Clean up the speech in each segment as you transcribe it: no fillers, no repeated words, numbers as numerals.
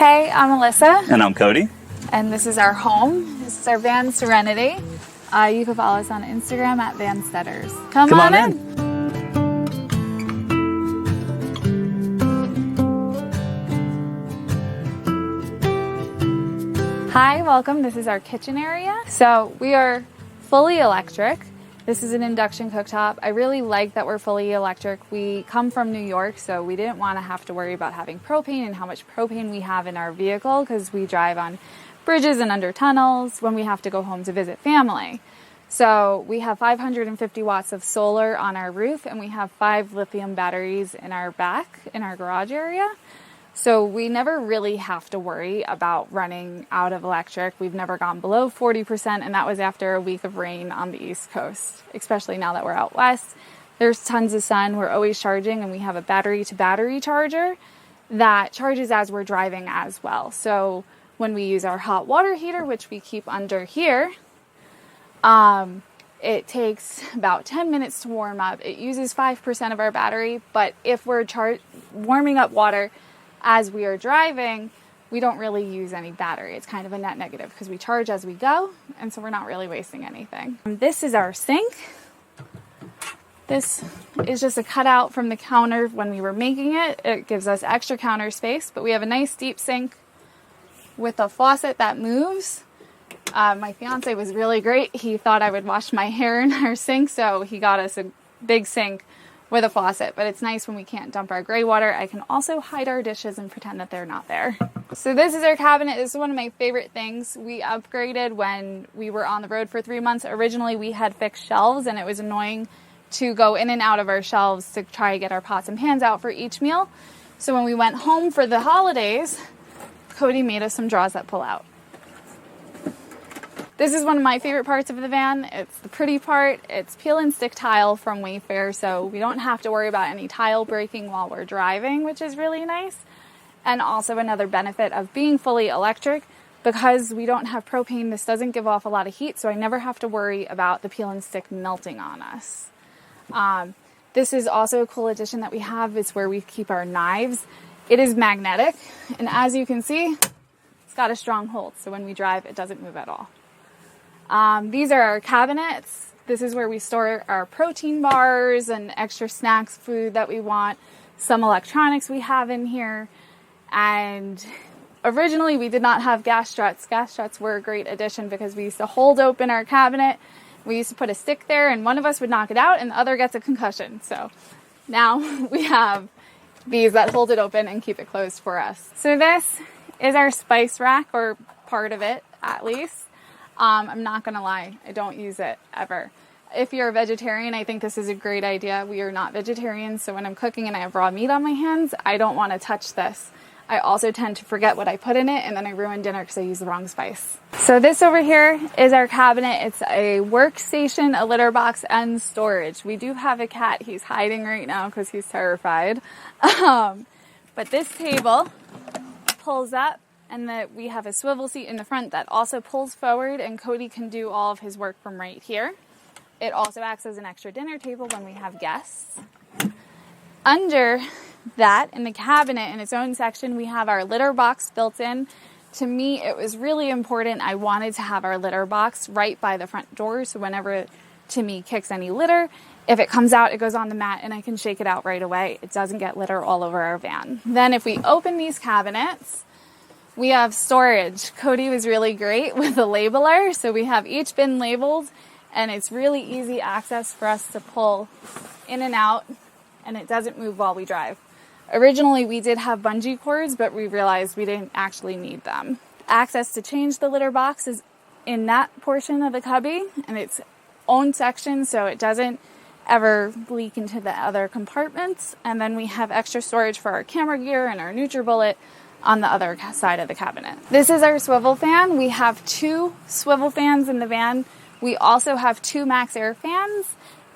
Hey, I'm Alissa. And I'm Cody. And this is our home. This is our van Serenity. You can follow us on Instagram at Vansteaders. Come on in. Hi, welcome. This is our kitchen area. So we are fully electric. This is an induction cooktop. I really like that we're fully electric. We come from New York, so we didn't want to have to worry about having propane and how much propane we have in our vehicle because we drive on bridges and under tunnels when we have to go home to visit family. So we have 550 watts of solar on our roof, and we have 5 lithium batteries in our back, in our garage area. So we never really have to worry about running out of electric. We've never gone below 40%, and that was after a week of rain on the East Coast, especially now that we're out west. There's tons of sun. We're always charging, and we have a battery-to-battery charger that charges as we're driving as well. So when we use our hot water heater, which we keep under here, it takes about 10 minutes to warm up. It uses 5% of our battery, but if we're warming up water as we are driving, we don't really use any battery. It's kind of a net negative because we charge as we go, and so we're not really wasting anything. This is our sink. This is just a cutout from the counter when we were making it. It gives us extra counter space, but we have a nice deep sink with a faucet that moves. My fiance was really great. He thought I would wash my hair in our sink, so he got us a big sink with a faucet, but it's nice when we can't dump our gray water. I can also hide our dishes and pretend that they're not there. So this is our cabinet. This is one of my favorite things. We upgraded when we were on the road for 3 months. Originally, we had fixed shelves, and it was annoying to go in and out of our shelves to try to get our pots and pans out for each meal. So when we went home for the holidays, Cody made us some drawers that pull out. This is one of my favorite parts of the van. It's the pretty part. It's peel and stick tile from Wayfair, so we don't have to worry about any tile breaking while we're driving, which is really nice. And also another benefit of being fully electric, because we don't have propane, this doesn't give off a lot of heat, so I never have to worry about the peel and stick melting on us. This is also a cool addition that we have. It's where we keep our knives. It is magnetic, and as you can see, it's got a strong hold, so when we drive, it doesn't move at all. These are our cabinets. This is where we store our protein bars and extra snacks, food that we want, some electronics we have in here. And originally we did not have gas struts. Gas struts were a great addition because we used to hold open our cabinet. We used to put a stick there and one of us would knock it out and the other gets a concussion. So now we have these that hold it open and keep it closed for us. So this is our spice rack, or part of it at least. I'm not going to lie, I don't use it ever. If you're a vegetarian, I think this is a great idea. We are not vegetarians, so when I'm cooking and I have raw meat on my hands, I don't want to touch this. I also tend to forget what I put in it, and then I ruin dinner because I use the wrong spice. So this over here is our cabinet. It's a workstation, a litter box, and storage. We do have a cat. He's hiding right now because he's terrified. But this table pulls up, and that we have a swivel seat in the front that also pulls forward, and Cody can do all of his work from right here. It also acts as an extra dinner table when we have guests. Under that, in the cabinet, in its own section, we have our litter box built in. To me, it was really important. I wanted to have our litter box right by the front door, so whenever Timmy kicks any litter, if it comes out, it goes on the mat, and I can shake it out right away. It doesn't get litter all over our van. Then if we open these cabinets, we have storage. Cody was really great with the labeler, so we have each bin labeled, and it's really easy access for us to pull in and out, and it doesn't move while we drive. Originally, we did have bungee cords, but we realized we didn't actually need them. Access to change the litter box is in that portion of the cubby, and its own section, so it doesn't ever leak into the other compartments. And then we have extra storage for our camera gear and our NutriBullet on the other side of the cabinet. This is our swivel fan. We have 2 swivel fans in the van. We also have 2 max air fans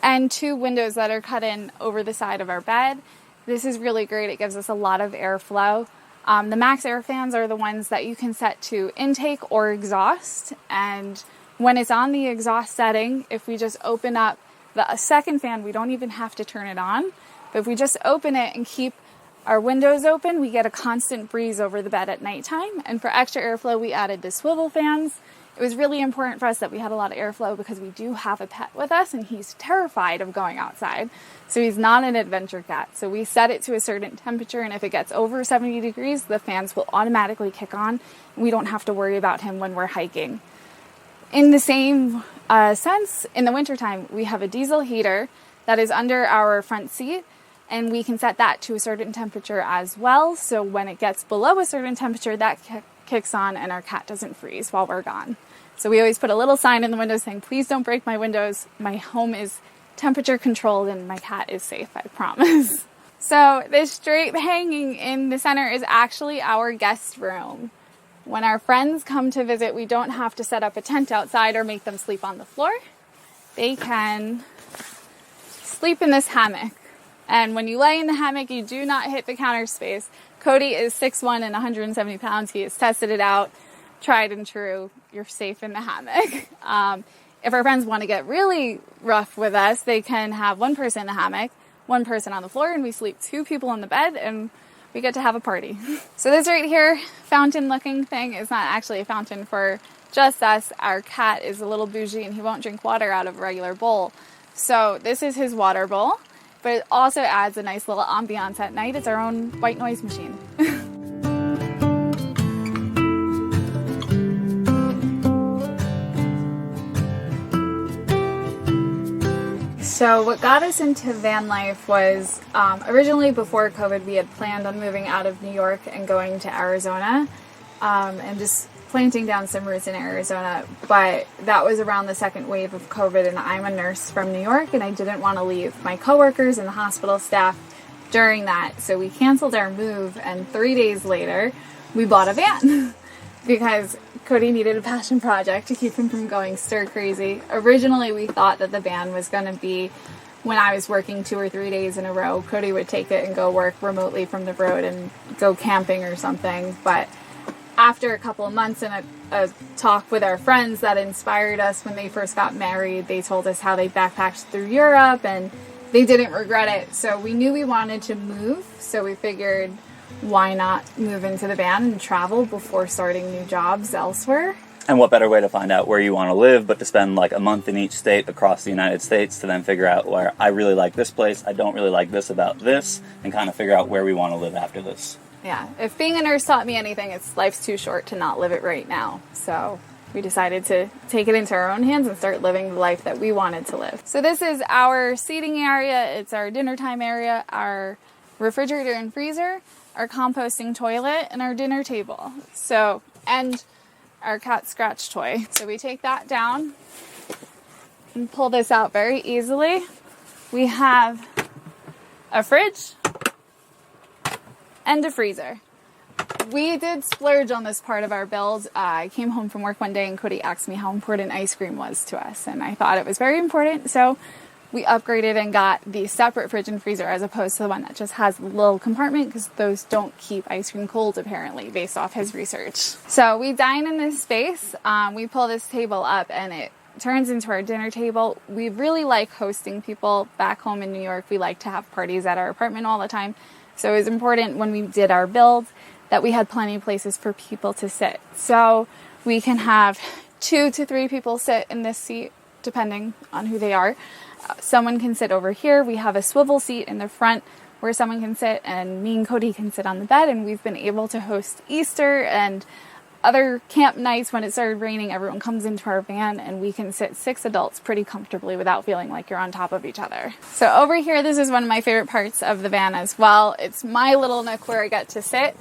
and 2 windows that are cut in over the side of our bed. This is really great. It gives us a lot of airflow. The max air fans are the ones that you can set to intake or exhaust. And when it's on the exhaust setting, if we just open up the second fan, we don't even have to turn it on. But if we just open it and keep our windows open, we get a constant breeze over the bed at nighttime. And for extra airflow, we added the swivel fans. It was really important for us that we had a lot of airflow because we do have a pet with us and he's terrified of going outside. So he's not an adventure cat. So we set it to a certain temperature, and if it gets over 70 degrees, the fans will automatically kick on. And we don't have to worry about him when we're hiking. In the same sense, in the wintertime, we have a diesel heater that is under our front seat, and we can set that to a certain temperature as well. So when it gets below a certain temperature, that kicks on and our cat doesn't freeze while we're gone. So we always put a little sign in the window saying, please don't break my windows. My home is temperature controlled and my cat is safe, I promise. So this drape hanging in the center is actually our guest room. When our friends come to visit, we don't have to set up a tent outside or make them sleep on the floor. They can sleep in this hammock. And when you lay in the hammock, you do not hit the counter space. Cody is 6'1" and 170 pounds. He has tested it out, tried and true. You're safe in the hammock. If our friends want to get really rough with us, they can have one person in the hammock, one person on the floor, and we sleep 2 people in the bed, and we get to have a party. So this right here, fountain-looking thing, is not actually a fountain for just us. Our cat is a little bougie, and he won't drink water out of a regular bowl. So this is his water bowl, but it also adds a nice little ambiance at night. It's our own white noise machine. So what got us into van life was originally before COVID, we had planned on moving out of New York and going to Arizona and just planting down some roots in Arizona. But that was around the second wave of COVID, and I'm a nurse from New York, and I didn't want to leave my coworkers and the hospital staff during that. So we canceled our move, and 3 days later, we bought a van because Cody needed a passion project to keep him from going stir crazy. Originally, we thought that the van was going to be when I was working 2 or 3 days in a row. Cody would take it and go work remotely from the road and go camping or something. But after a couple of months and a talk with our friends that inspired us when they first got married, they told us how they backpacked through Europe and they didn't regret it. So we knew we wanted to move, so we figured, why not move into the van and travel before starting new jobs elsewhere? And what better way to find out where you want to live but to spend like a month in each state across the United States to then figure out where I really like this place, I don't really like this about this, and kind of figure out where we want to live after this. Yeah, if being a nurse taught me anything, it's life's too short to not live it right now. So we decided to take it into our own hands and start living the life that we wanted to live. So this is our seating area, it's our dinner time area, our refrigerator and freezer, our composting toilet, and our dinner table. So, and our cat scratch toy. So we take that down and pull this out very easily. We have a fridge and a freezer. We did splurge on this part of our build. I came home from work one day and Cody asked me how important ice cream was to us, and I thought it was very important, so we upgraded and got the separate fridge and freezer as opposed to the one that just has a little compartment, because those don't keep ice cream cold apparently based off his research. So we dine in this space. We pull this table up and it turns into our dinner table. We really like hosting people back home in New York. We like to have parties at our apartment all the time. So it was important when we did our build that we had plenty of places for people to sit. So we can have 2 to 3 people sit in this seat depending on who they are. Someone can sit over here. We have a swivel seat in the front where someone can sit, and me and Cody can sit on the bed, and we've been able to host Easter and other camp nights. When it started raining, everyone comes into our van and we can sit 6 adults pretty comfortably without feeling like you're on top of each other. So over here, this is one of my favorite parts of the van as well. It's my little nook where I get to sit.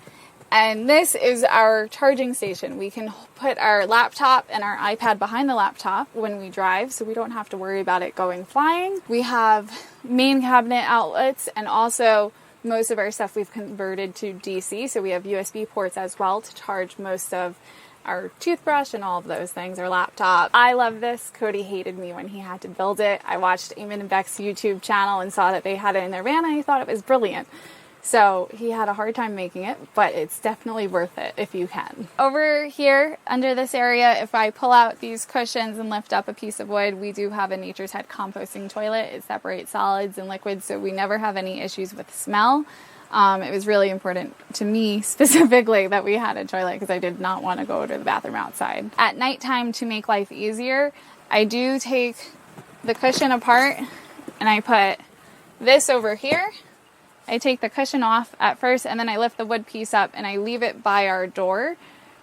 And this is our charging station. We can put our laptop and our iPad behind the laptop when we drive, so we don't have to worry about it going flying. We have main cabinet outlets, and also most of our stuff we've converted to DC, so we have USB ports as well to charge most of our toothbrush and all of those things, our laptop. I love this. Cody hated me when he had to build it. I watched Eamon and Beck's YouTube channel and saw that they had it in their van, and I thought it was brilliant. So he had a hard time making it, but it's definitely worth it if you can. Over here, under this area, if I pull out these cushions and lift up a piece of wood, we do have a Nature's Head composting toilet. It separates solids and liquids, so we never have any issues with smell. It was really important to me specifically that we had a toilet because I did not want to go to the bathroom outside. At nighttime, to make life easier, I do take the cushion apart and I put this over here. I take the cushion off at first and then I lift the wood piece up and I leave it by our door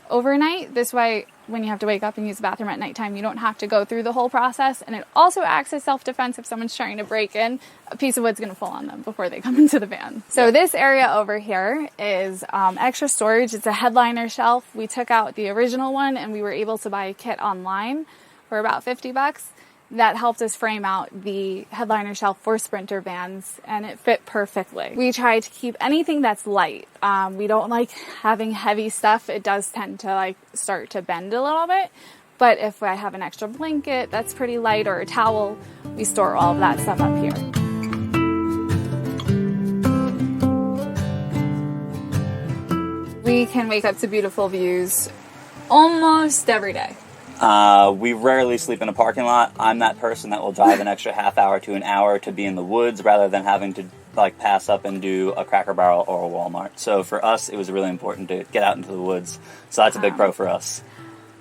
overnight. This way, when you have to wake up and use the bathroom at nighttime, you don't have to go through the whole process. And it also acts as self-defense. If someone's trying to break in, a piece of wood's going to fall on them before they come into the van. So this area over here is extra storage. It's a headliner shelf. We took out the original one and we were able to buy a kit online for about $50. That helped us frame out the headliner shelf for Sprinter vans, and it fit perfectly. We try to keep anything that's light. We don't like having heavy stuff. It does tend to like start to bend a little bit, but if I have an extra blanket that's pretty light or a towel, we store all of that stuff up here. We can wake up to beautiful views almost every day. We rarely sleep in a parking lot. I'm that person that will drive an extra half hour to an hour to be in the woods rather than having to like pass up and do a Cracker Barrel or a Walmart. So for us, it was really important to get out into the woods. So that's a big pro for us.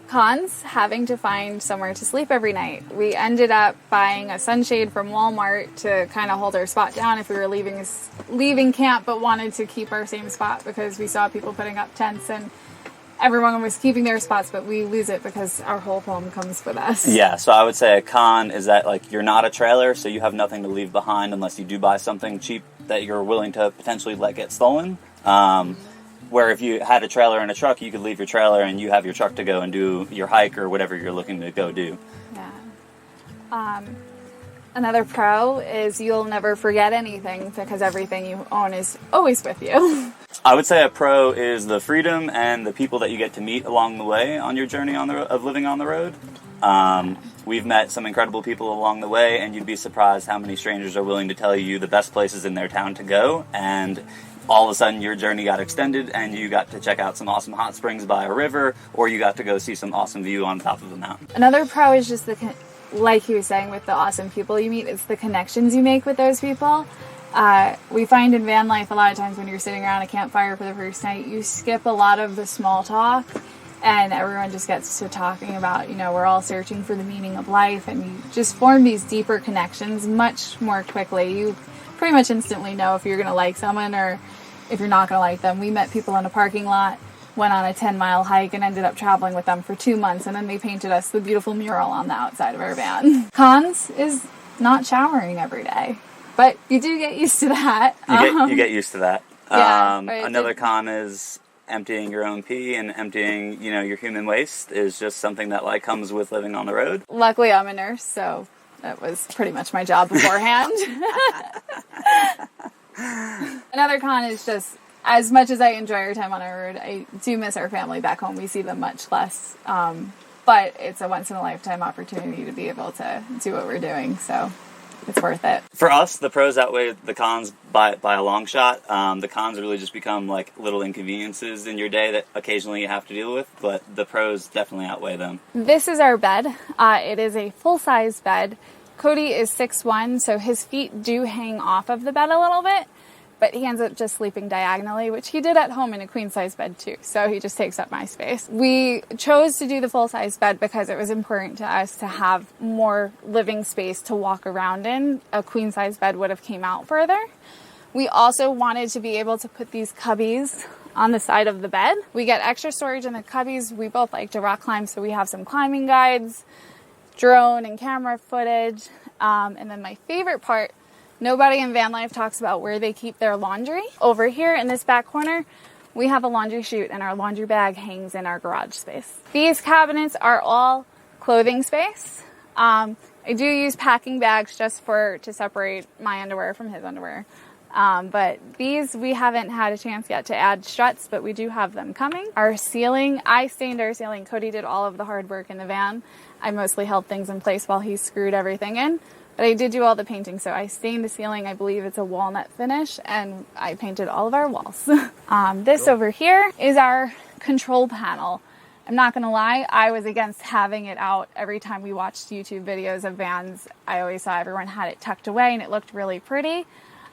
Cons, having to find somewhere to sleep every night. We ended up buying a sunshade from Walmart to kind of hold our spot down if we were leaving camp but wanted to keep our same spot because we saw people putting up tents and everyone was keeping their spots, but we lose it because our whole home comes with us. Yeah, so I would say a con is that like you're not a trailer, so you have nothing to leave behind unless you do buy something cheap that you're willing to potentially let get stolen. Where if you had a trailer and a truck, you could leave your trailer and you have your truck to go and do your hike or whatever you're looking to go do. Yeah. Another pro is you'll never forget anything because everything you own is always with you. I would say a pro is the freedom and the people that you get to meet along the way on your journey of living on the road. We've met some incredible people along the way, and you'd be surprised how many strangers are willing to tell you the best places in their town to go, and all of a sudden your journey got extended and you got to check out some awesome hot springs by a river, or you got to go see some awesome view on top of a mountain. Another pro is just like he was saying with the awesome people you meet, it's the connections you make with those people. We find in van life a lot of times when you're sitting around a campfire for the first night, you skip a lot of the small talk and everyone just gets to talking about, we're all searching for the meaning of life, and you just form these deeper connections much more quickly. You pretty much instantly know if you're going to like someone or if you're not going to like them. We met people in a parking lot, went on a 10-mile hike and ended up traveling with them for 2 months, and then they painted us the beautiful mural on the outside of our van. Cons is not showering every day. But you do get used to that. You get used to that. Yeah, another con is emptying your own pee and emptying, your human waste is just something that like comes with living on the road. Luckily, I'm a nurse, so that was pretty much my job beforehand. Another con is just, as much as I enjoy our time on our road, I do miss our family back home. We see them much less. But it's a once-in-a-lifetime opportunity to be able to do what we're doing, so it's worth it. For us, the pros outweigh the cons by a long shot. The cons really just become like little inconveniences in your day that occasionally you have to deal with, but the pros definitely outweigh them. This is our bed. It is a full-size bed. Cody is 6'1", so his feet do hang off of the bed a little bit, but he ends up just sleeping diagonally, which he did at home in a queen-size bed too, so he just takes up my space. We chose to do the full-size bed because it was important to us to have more living space to walk around in. A queen-size bed would have came out further. We also wanted to be able to put these cubbies on the side of the bed. We get extra storage in the cubbies. We both like to rock climb, so we have some climbing guides, drone and camera footage, and then my favorite part, nobody in van life talks about where they keep their laundry. Over here in this back corner, we have a laundry chute and our laundry bag hangs in our garage space. These cabinets are all clothing space. I do use packing bags just to separate my underwear from his underwear. But these, we haven't had a chance yet to add struts, but we do have them coming. Our ceiling, I stained our ceiling. Cody did all of the hard work in the van. I mostly held things in place while he screwed everything in. But I did do all the painting, so I stained the ceiling. I believe it's a walnut finish, and I painted all of our walls. This over here is our control panel. I'm not going to lie, I was against having it out every time we watched YouTube videos of vans. I always saw everyone had it tucked away, and it looked really pretty.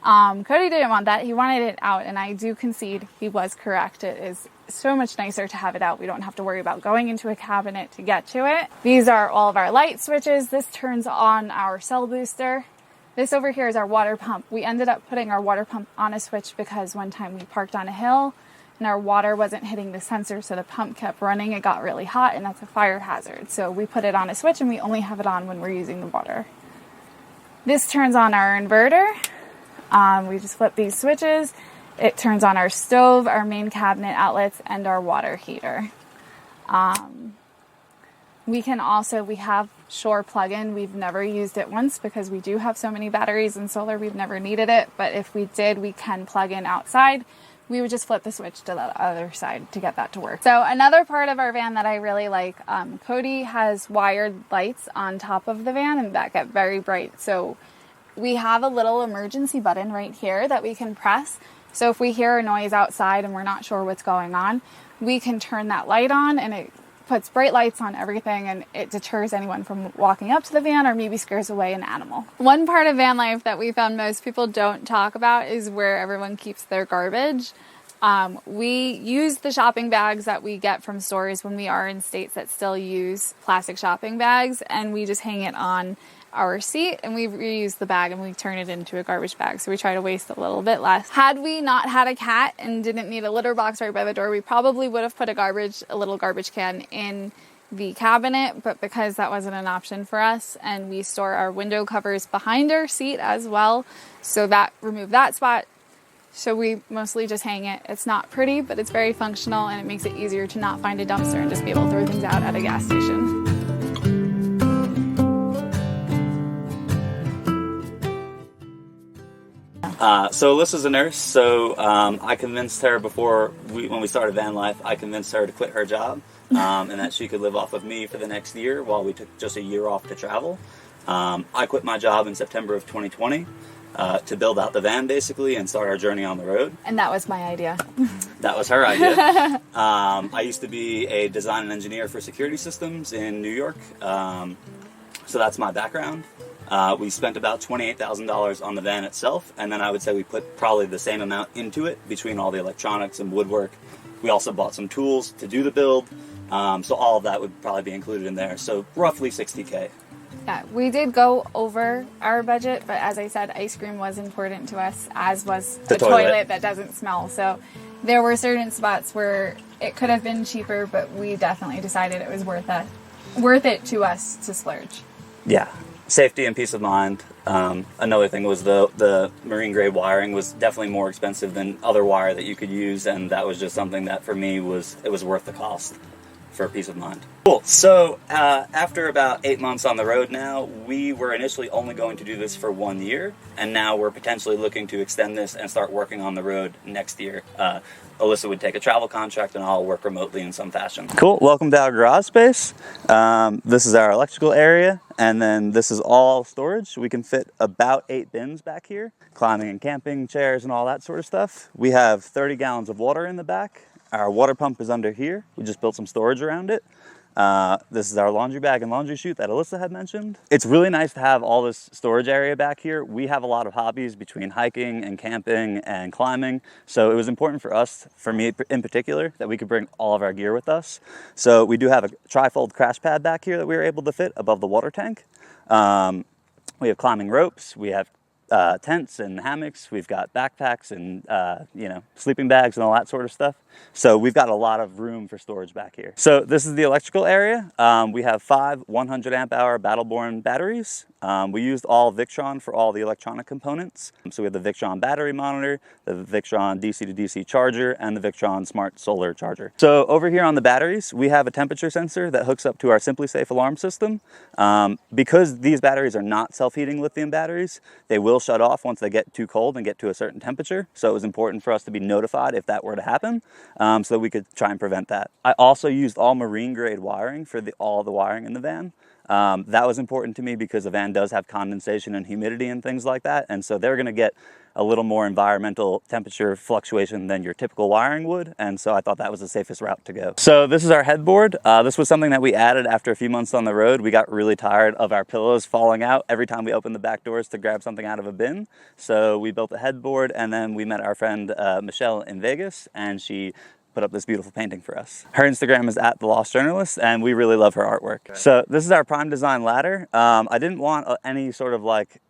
Cody didn't want that. He wanted it out, and I do concede he was correct. It is so much nicer to have it out. We don't have to worry about going into a cabinet to get to it. These are all of our light switches. This turns on our cell booster. This over here is our water pump. We ended up putting our water pump on a switch because one time we parked on a hill and our water wasn't hitting the sensor, so the pump kept running. It got really hot, and that's a fire hazard. So we put it on a switch, and we only have it on when we're using the water. This turns on our inverter. We just flip these switches. It turns on our stove, our main cabinet outlets, and our water heater. We have Shore plug-in. We've never used it once because we do have so many batteries and solar. We've never needed it, but if we did, we can plug in outside. We would just flip the switch to the other side to get that to work. So another part of our van that I really like, Cody has wired lights on top of the van and that get very bright. So we have a little emergency button right here that we can press. So if we hear a noise outside and we're not sure what's going on, we can turn that light on, and it puts bright lights on everything, and it deters anyone from walking up to the van or maybe scares away an animal. One part of van life that we found most people don't talk about is where everyone keeps their garbage. We use the shopping bags that we get from stores when we are in states that still use plastic shopping bags, and we just hang it on our seat, and we reuse the bag and we turn it into a garbage bag. So we try to waste a little bit less. Had we not had a cat and didn't need a litter box right by the door, we probably would have put a little garbage can in the cabinet, but because that wasn't an option for us, and we store our window covers behind our seat as well, so that removed that spot. So we mostly just hang it. It's not pretty, but it's very functional, and it makes it easier to not find a dumpster and just be able to throw things out at a gas station. So Alyssa's a nurse, so I convinced her when we started Vanlife, I convinced her to quit her job and that she could live off of me for the next year while we took just a year off to travel. I quit my job in September of 2020 to build out the van, basically, and start our journey on the road. And that was my idea. That was her idea. I used to be a design and engineer for security systems in New York, so that's my background. We spent about $28,000 on the van itself, and then I would say we put probably the same amount into it between all the electronics and woodwork. We also bought some tools to do the build, so all of that would probably be included in there, so roughly $60K. Yeah, we did go over our budget, but as I said, ice cream was important to us, as was the toilet that doesn't smell. So there were certain spots where it could have been cheaper, but we definitely decided it was worth it to us to splurge. Yeah. Safety and peace of mind. Another thing was the marine grade wiring was definitely more expensive than other wire that you could use, and that was just something that for me was worth the cost for peace of mind. Cool. So after about 8 months on the road now, we were initially only going to do this for 1 year, and now we're potentially looking to extend this and start working on the road next year. Alissa would take a travel contract and I'll work remotely in some fashion. Cool. Welcome to our garage space. This is our electrical area, and then this is all storage. We can fit about 8 bins back here, climbing and camping chairs and all that sort of stuff. We have 30 gallons of water in the back. Our water pump is under here. We just built some storage around it. This is our laundry bag and laundry chute that Alissa had mentioned. It's really nice to have all this storage area back here. We have a lot of hobbies between hiking and camping and climbing, so it was important for me in particular, that we could bring all of our gear with us. So we do have a trifold crash pad back here that we were able to fit above the water tank. We have climbing ropes. We have tents and hammocks. We've got backpacks and sleeping bags and all that sort of stuff. So we've got a lot of room for storage back here. So this is the electrical area. We have 5 100 amp hour Battleborn batteries. We used all Victron for all the electronic components. So we have the Victron battery monitor, the Victron DC to DC charger, and the Victron smart solar charger. So over here on the batteries, we have a temperature sensor that hooks up to our SimpliSafe alarm system. Because these batteries are not self-heating lithium batteries, they will shut off once they get too cold and get to a certain temperature. So it was important for us to be notified if that were to happen, so that we could try and prevent that. I also used all marine grade wiring for all the wiring in the van. That was important to me because the van does have condensation and humidity and things like that, and so they're going to get a little more environmental temperature fluctuation than your typical wiring would, and so I thought that was the safest route to go. So this is our headboard. This was something that we added after a few months on the road. We got really tired of our pillows falling out every time we opened the back doors to grab something out of a bin, so we built a headboard, and then we met our friend Michelle in Vegas, and she put up this beautiful painting for us. Her Instagram is @TheLostJournalist, and we really love her artwork. Okay. So this is our Prime Design ladder. I didn't want any sort of like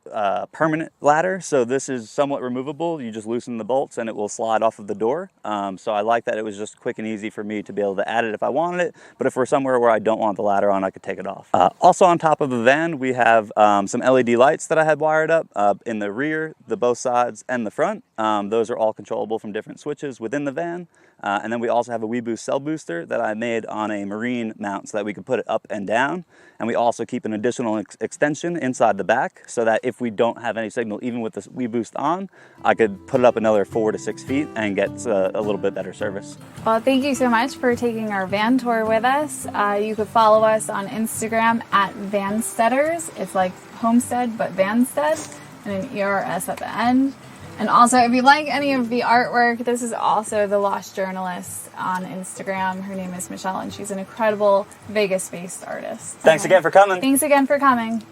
permanent ladder, so this is somewhat removable. You just loosen the bolts and it will slide off of the door. So I like that it was just quick and easy for me to be able to add it if I wanted it, but if we're somewhere where I don't want the ladder on, I could take it off. Also on top of the van, we have some LED lights that I had wired up in the rear, the both sides, and the front. Those are all controllable from different switches within the van. And then we also have a WeBoost cell booster that I made on a marine mount so that we could put it up and down. And we also keep an additional extension inside the back so that if we don't have any signal, even with the WeBoost on, I could put it up another 4 to 6 feet and get a little bit better service. Well, thank you so much for taking our van tour with us. You could follow us on Instagram @Vansteaders. It's like homestead, but Vanstead, and an ERS at the end. And also, if you like any of the artwork, this is also The Lost Journalist on Instagram. Her name is Michelle, and she's an incredible Vegas-based artist. Thanks again for coming. Thanks again for coming.